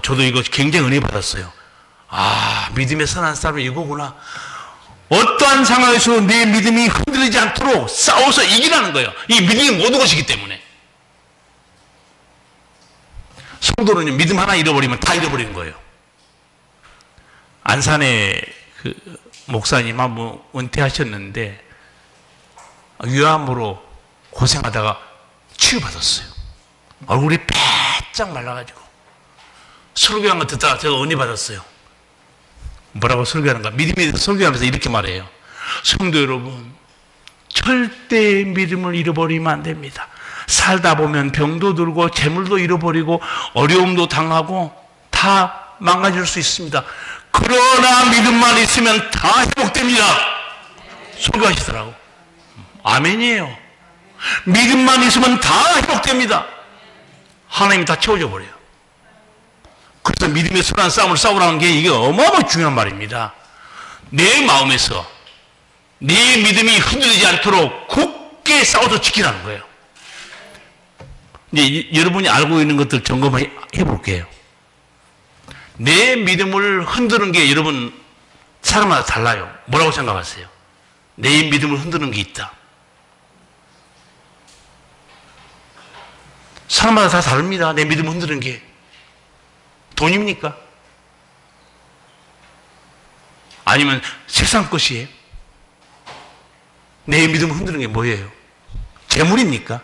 저도 이거 굉장히 은혜 받았어요. 믿음의 선한 싸움이 이거구나. 어떠한 상황에서 내 믿음이 흔들리지 않도록 싸워서 이기라는 거예요. 이 믿음이 모든 것이기 때문에. 성도는 믿음 하나 잃어버리면 다 잃어버리는 거예요. 안산에 그 목사님 한번 은퇴하셨는데 위암으로 고생하다가 치유받았어요. 얼굴이 빼짝 말라가지고 설교한 거 듣다가 제가 은혜 받았어요. 뭐라고 설교하는가? 믿음이 설교하면서 이렇게 말해요. 성도 여러분, 절대 믿음을 잃어버리면 안 됩니다. 살다 보면 병도 들고 재물도 잃어버리고 어려움도 당하고 다 망가질 수 있습니다. 그러나 믿음만 있으면 다 회복됩니다. 설교하시더라고. 아멘이에요. 믿음만 있으면 다 회복됩니다. 하나님이 다 채워줘 버려요. 그래서 믿음의 선한 싸움을 싸우라는 게 이게 어마어마하게 중요한 말입니다. 내 마음에서 내 믿음이 흔들리지 않도록 굳게 싸워서 지키라는 거예요. 이제 여러분이 알고 있는 것들 점검해 볼게요. 내 믿음을 흔드는 게 여러분 사람마다 달라요. 뭐라고 생각하세요? 내 믿음을 흔드는 게 있다. 사람마다 다 다릅니다. 내 믿음을 흔드는 게. 돈입니까? 아니면 세상 것이에요? 내 믿음을 흔드는 게 뭐예요? 재물입니까?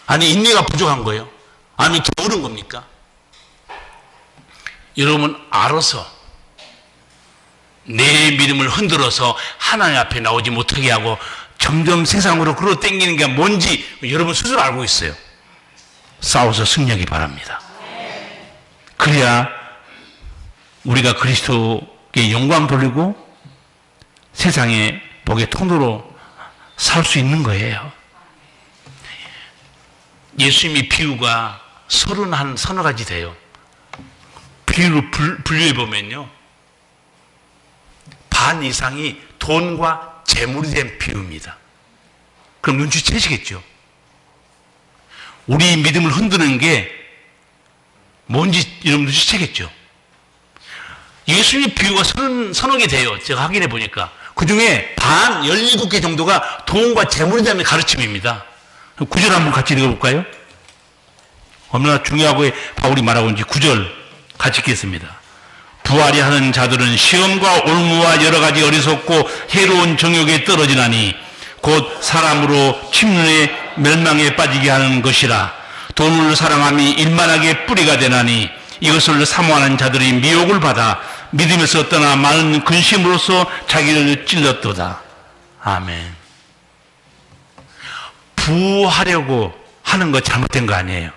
아니 인내가 부족한 거예요? 아니면 게으른 겁니까? 여러분 알아서 내 믿음을 흔들어서 하나님 앞에 나오지 못하게 하고 점점 세상으로 끌어 당기는 게 뭔지 여러분 스스로 알고 있어요. 싸워서 승리하기 바랍니다. 그래야 우리가 그리스도께 영광 돌리고 세상의 복의 통로로 살 수 있는 거예요. 예수님이 비유가 서너 가지 돼요. 비유로 분류해 보면요, 반 이상이 돈과 재물이 된 비유입니다. 그럼 눈치채시겠죠? 우리 믿음을 흔드는 게 뭔지 여러분 눈치채겠죠? 예수님 비유가 서너 개 돼요. 제가 확인해 보니까. 그 중에 반 17개 정도가 돈과 재물에 대한 가르침입니다. 구절 한번 같이 읽어볼까요? 얼마나 중요하고 바울이 말하고 있는지 9절 같이 읽겠습니다. 부하리 하는 자들은 시험과 올무와 여러 가지 어리석고 해로운 정욕에 떨어지나니 곧 사람으로 침륜의 멸망에 빠지게 하는 것이라. 돈을 사랑함이 일만하게 뿌리가 되나니 이것을 사모하는 자들이 미혹을 받아 믿음에서 떠나 많은 근심으로써 자기를 찔렀도다. 아멘. 부하려고 하는 거 잘못된 거 아니에요.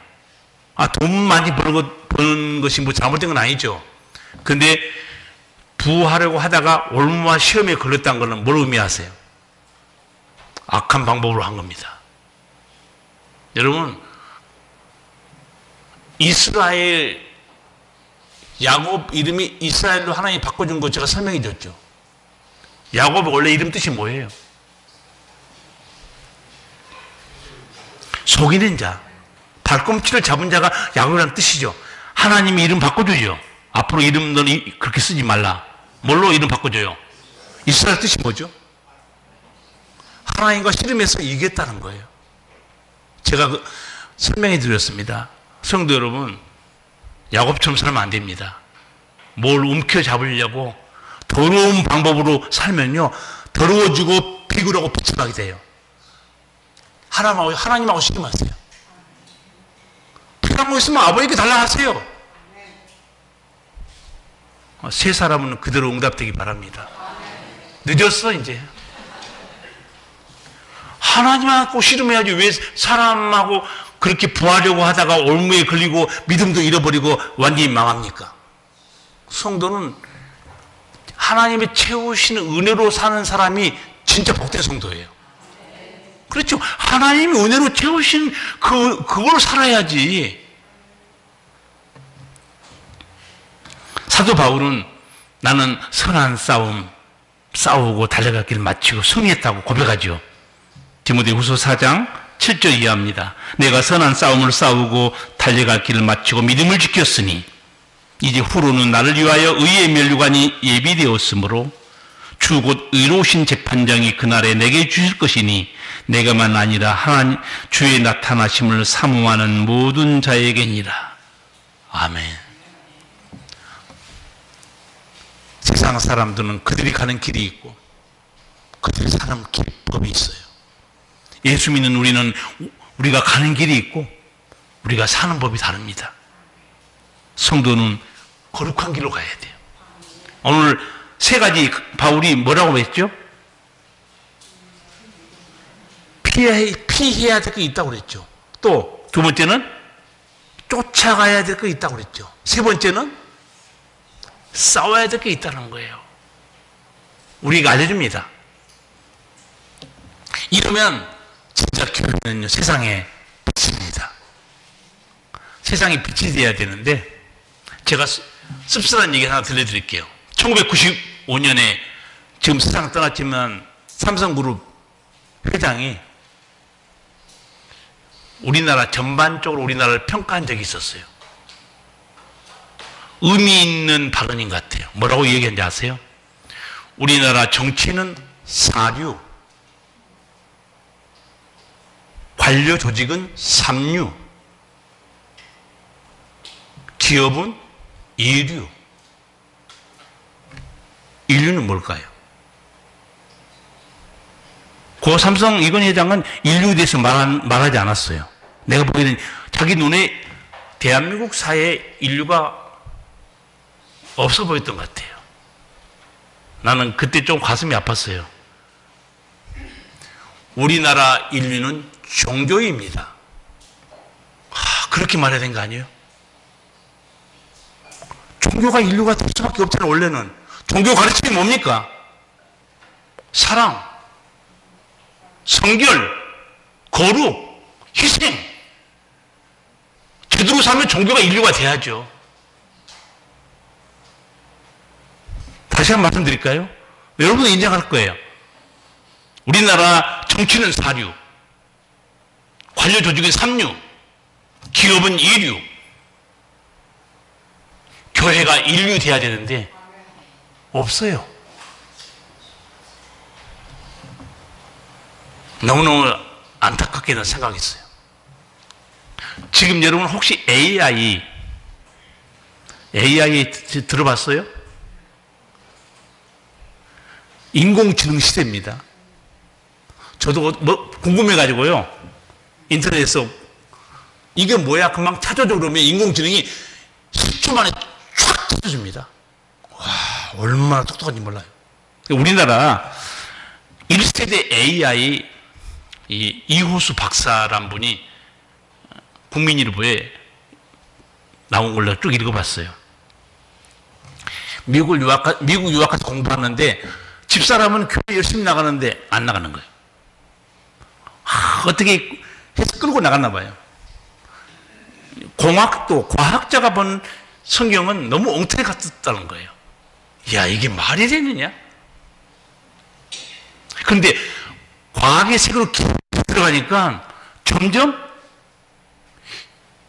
돈 많이 버는 것이 뭐 잘못된 건 아니죠. 근데 부하려고 하다가 올무와 시험에 걸렸다는 것은 뭘 의미하세요? 악한 방법으로 한 겁니다. 여러분, 이스라엘, 야곱 이름이 이스라엘로 하나님이 바꿔준 거 제가 설명해 줬죠. 야곱의 원래 이름 뜻이 뭐예요? 속이는 자, 발꿈치를 잡은 자가 야곱이라는 뜻이죠. 하나님이 이름 바꿔주죠. 앞으로 이름 너는 그렇게 쓰지 말라. 뭘로 이름 바꿔줘요? 이스라엘 뜻이 뭐죠? 하나님과 씨름해서 이겼다는 거예요. 제가 설명해 드렸습니다. 성도 여러분, 야곱처럼 살면 안 됩니다. 뭘 움켜잡으려고 더러운 방법으로 살면요, 더러워지고 비굴하고 비참하게 돼요. 하나님하고 시험하세요. 필요한 거 있으면 아버지께 달라 하세요. 세 사람은 그대로 응답되기 바랍니다. 늦었어 이제. 하나님하고 씨름해야지 왜 사람하고 그렇게 부하려고 하다가 올무에 걸리고 믿음도 잃어버리고 완전히 망합니까? 성도는 하나님의 채우시는 은혜로 사는 사람이 진짜 복된 성도예요. 그렇죠. 하나님이 은혜로 채우신 그걸 살아야지. 사도 바울은 나는 선한 싸움 싸우고 달려갈 길을 마치고 승리했다고 고백하죠. 디모데후서 4장 7절 이하입니다. 내가 선한 싸움을 싸우고 달려갈 길을 마치고 믿음을 지켰으니 이제 후로는 나를 위하여 의의 면류관이 예비되었으므로 주 곧 의로우신 재판장이 그날에 내게 주실 것이니 내가만 아니라 하나님 주의 나타나심을 사모하는 모든 자에게니라. 아멘. 세상 사람들은 그들이 가는 길이 있고 그들이 사는 법이 있어요. 예수 믿는 우리는 우리가 가는 길이 있고 우리가 사는 법이 다릅니다. 성도는 거룩한 길로 가야 돼요. 오늘 세 가지 바울이 뭐라고 했죠? 피해야 될 게 있다고 그랬죠. 또 두 번째는 쫓아가야 될 게 있다고 그랬죠. 세 번째는 싸워야 될 게 있다는 거예요. 우리가 알려줍니다. 이러면 진짜 교회는요, 세상에 빛입니다. 세상에 빛이 돼야 되는데, 제가 씁쓸한 얘기 하나 들려드릴게요. 1995년에 지금 세상 떠났지만 삼성그룹 회장이 우리나라 전반적으로 우리나라를 평가한 적이 있었어요. 의미 있는 발언인 것 같아요. 뭐라고 얘기했는지 아세요? 우리나라 정치는 사류, 관료 조직은 삼류, 기업은 이류. 인류는 뭘까요? 고 삼성 이건희 회장은 인류에 대해서 말하지 않았어요. 내가 보기에는 자기 눈에 대한민국 사회에 인류가 없어 보였던 것 같아요. 나는 그때 좀 가슴이 아팠어요. 우리나라 인류는 종교입니다. 그렇게 말해야 되는 거 아니에요? 종교가 인류가 될 수밖에 없잖아요. 원래는 종교 가르침이 뭡니까? 사랑, 성결, 거룩, 희생. 제대로 살면 종교가 인류가 돼야죠. 다시 한번 말씀드릴까요? 여러분은 인정할 거예요. 우리나라 정치는 사류, 관료 조직은 삼류, 기업은 이류, 교회가 인류 돼야 되는데 없어요. 너무너무 안타깝게는 생각했어요. 지금 여러분 혹시 AI 들어봤어요? 인공지능 시대입니다. 저도 뭐 궁금해가지고요. 인터넷에서 이게 뭐야? 금방 찾아줘 그러면 인공지능이 10초 만에 촥 찾아줍니다. 와, 얼마나 똑똑한지 몰라요. 우리나라 1세대 AI 이호수 박사란 분이 국민일보에 나온 걸로 쭉 읽어봤어요. 미국 유학가서 공부하는데 집사람은 교회 열심히 나가는데 안 나가는 거예요. 어떻게 해서 끌고 나갔나 봐요. 과학자가 본 성경은 너무 엉터리 같았다는 거예요. 야, 이게 말이 되느냐? 그런데 과학의 세계로 깊이 들어가니까 점점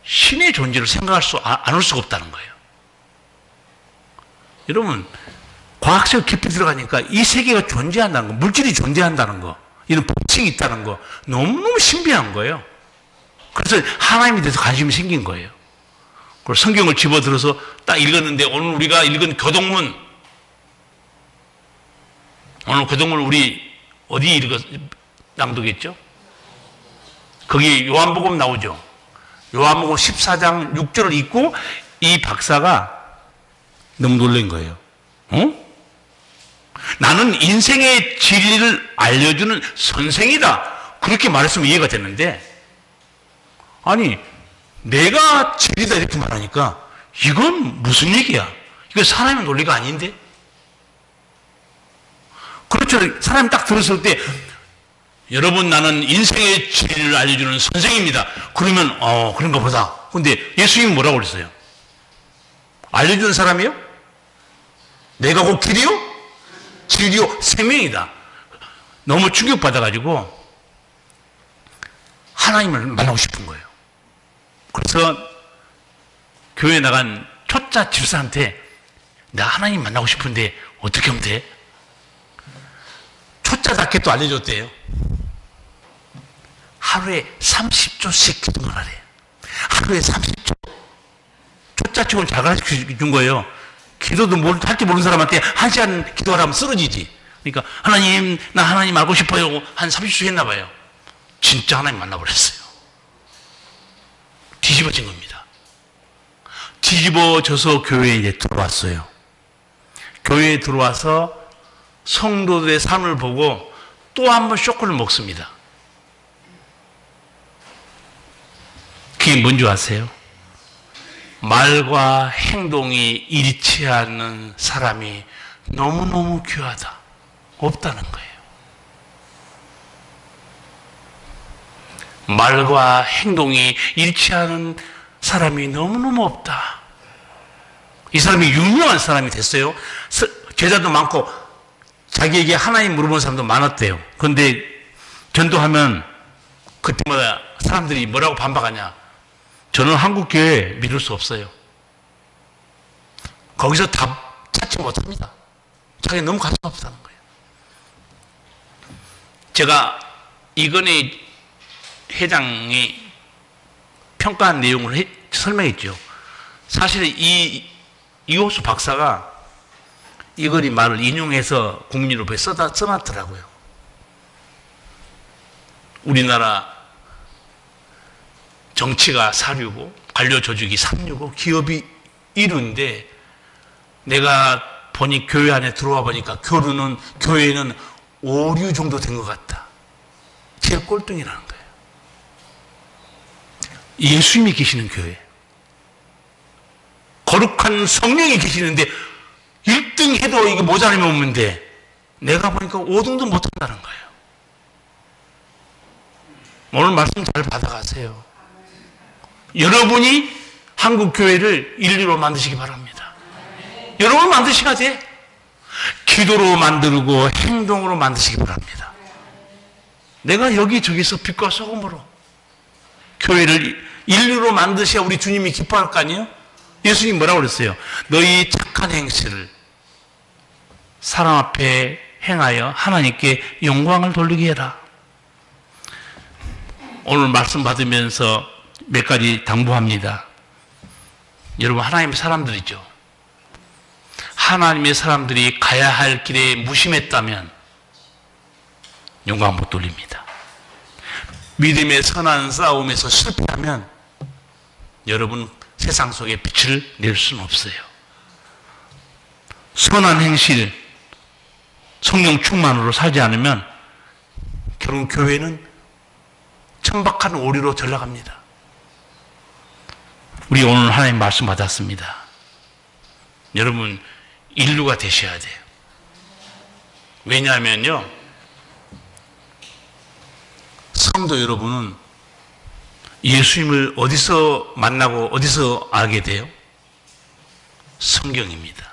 신의 존재를 생각할 수 않을 수가 없다는 거예요. 여러분, 과학적으로 깊이 들어가니까 이 세계가 존재한다는 거, 물질이 존재한다는 거, 이런 법칙이 있다는 거 너무너무 신비한 거예요. 그래서 하나님에 대해서 관심이 생긴 거예요. 그리고 성경을 집어들어서 딱 읽었는데 오늘 우리가 읽은 교동문, 오늘 교동문 우리 어디 낭독했죠? 거기 요한복음 나오죠. 요한복음 14장 6절을 읽고 이 박사가 너무 놀란 거예요. 나는 인생의 진리를 알려주는 선생이다. 그렇게 말했으면 이해가 됐는데, 아니 내가 진리다 이렇게 말하니까 이건 무슨 얘기야? 이거 사람의 논리가 아닌데? 그렇죠. 사람이 딱 들었을 때 여러분 나는 인생의 진리를 알려주는 선생입니다. 그러면 그런가 보다. 근데 예수님이 뭐라고 그랬어요? 알려주는 사람이요? 내가 곧 길이요? 진리요? 생명이다. 너무 충격받아가지고 하나님을 만나고 싶은 거예요. 그래서 교회에 나간 초짜 집사한테 나 하나님 만나고 싶은데 어떻게 하면 돼? 초짜답게 또 알려줬대요. 하루에 30조씩 기도를 하래. 하루에 30조. 초짜축을 잘 가르쳐준 거예요. 기도도 할지 모르는 사람한테 1시간 기도하라면 쓰러지지. 그러니까 하나님, 나 하나님 알고 싶어요. 한 30초 했나 봐요. 진짜 하나님 만나버렸어요. 뒤집어진 겁니다. 뒤집어져서 교회에 이제 들어왔어요. 교회에 들어와서 성도들의 삶을 보고 또 한 번 쇼크를 먹습니다. 그게 뭔지 아세요? 말과 행동이 일치 않는 사람이 너무너무 귀하다. 없다는 거예요. 말과 행동이 일치하는 사람이 너무너무 없다. 이 사람이 유명한 사람이 됐어요. 제자도 많고 자기에게 하나님 물어본 사람도 많았대요. 그런데 전도하면 그때마다 사람들이 뭐라고 반박하냐? 저는 한국교회 믿을 수 없어요. 거기서 답 찾지 못합니다. 자기가 너무 가슴 아프다는 거예요. 제가 이건희 회장이 평가한 내용을 설명했죠. 사실 이호수 박사가 이건희 말을 인용해서 국민의료부에 써놨더라고요. 우리나라 정치가 사류고 관료조직이 삼류고 기업이 이류인데 내가 보니 교회 안에 들어와 보니까 교회는 오류 정도 된 것 같다. 제일 꼴등이라는 거예요. 예수님이 계시는 교회, 거룩한 성령이 계시는데 1등 해도 이게 모자라면 없는데 내가 보니까 5등도 못한다는 거예요. 오늘 말씀 잘 받아가세요. 여러분이 한국교회를 인류로 만드시기 바랍니다. 여러분 만드셔야 돼. 기도로 만들고 행동으로 만드시기 바랍니다. 내가 여기저기서 빛과 소금으로 교회를 인류로 만드셔야 우리 주님이 기뻐할 거 아니에요? 예수님 뭐라고 그랬어요? 너희 착한 행실을 사람 앞에 행하여 하나님께 영광을 돌리게 해라. 오늘 말씀 받으면서 몇 가지 당부합니다. 여러분, 하나님의 사람들이죠. 하나님의 사람들이 가야 할 길에 무심했다면 영광 못 돌립니다. 믿음의 선한 싸움에서 실패하면 여러분 세상 속에 빛을 낼 수는 없어요. 선한 행실, 성령 충만으로 살지 않으면 결국 교회는 천박한 오류로 전락합니다. 우리 오늘 하나님 말씀 받았습니다. 여러분 인류가 되셔야 돼요. 왜냐하면요, 성도 여러분은 예수님을 어디서 만나고 어디서 알게 돼요? 성경입니다.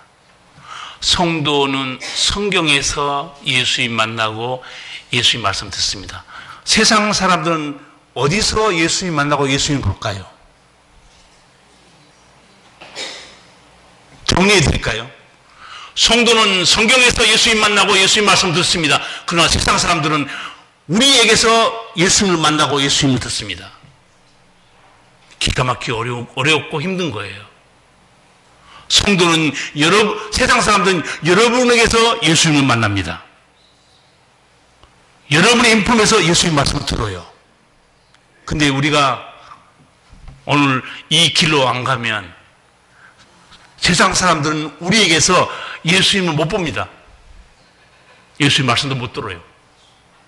성도는 성경에서 예수님 만나고 예수님 말씀 듣습니다. 세상 사람들은 어디서 예수님 만나고 예수님 볼까요? 정리해 드릴까요? 성도는 성경에서 예수님 만나고 예수님 말씀 듣습니다. 그러나 세상 사람들은 우리에게서 예수님을 만나고 예수님을 듣습니다. 기가 막히게 어렵고 힘든 거예요. 성도는 세상 사람들은 여러분에게서 예수님을 만납니다. 여러분의 인품에서 예수님 말씀을 들어요. 근데 우리가 오늘 이 길로 안 가면 세상 사람들은 우리에게서 예수님을 못 봅니다. 예수님 말씀도 못 들어요.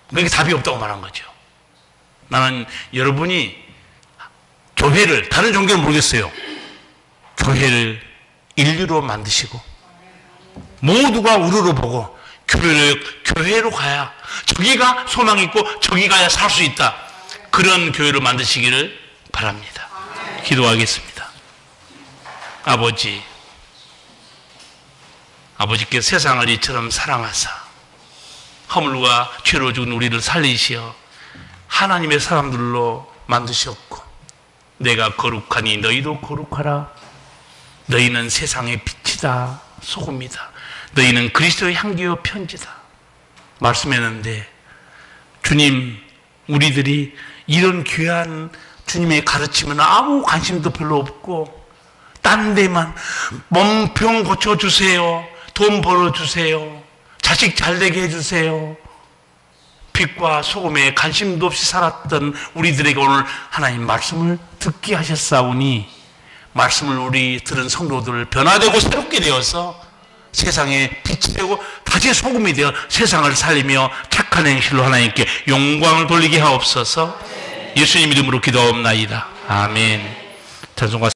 그러니까 답이 없다고 말한 거죠. 나는 여러분이 교회를, 다른 종교는 모르겠어요. 교회를 인류로 만드시고 모두가 우르르 보고 교회로 가야, 저기가 소망이 있고 저기 가야 살 수 있다. 그런 교회를 만드시기를 바랍니다. 기도하겠습니다. 아버지께 세상을 이처럼 사랑하사 허물과 죄로 죽은 우리를 살리시어 하나님의 사람들로 만드셨고, 내가 거룩하니 너희도 거룩하라. 너희는 세상의 빛이다, 소금이다. 너희는 그리스도의 향기요 편지다 말씀했는데, 주님, 우리들이 이런 귀한 주님의 가르침은 아무 관심도 별로 없고, 딴 데만 몸병 고쳐주세요, 돈 벌어주세요, 자식 잘되게 해주세요, 빛과 소금에 관심도 없이 살았던 우리들에게 오늘 하나님 말씀을 듣게 하셨사오니, 말씀을 우리 들은 성도들 변화되고 새롭게 되어서 세상에 빛이 되고 다시 소금이 되어 세상을 살리며 착한 행실로 하나님께 영광을 돌리게 하옵소서. 예수님 이름으로 기도하옵나이다. 아멘. 찬송가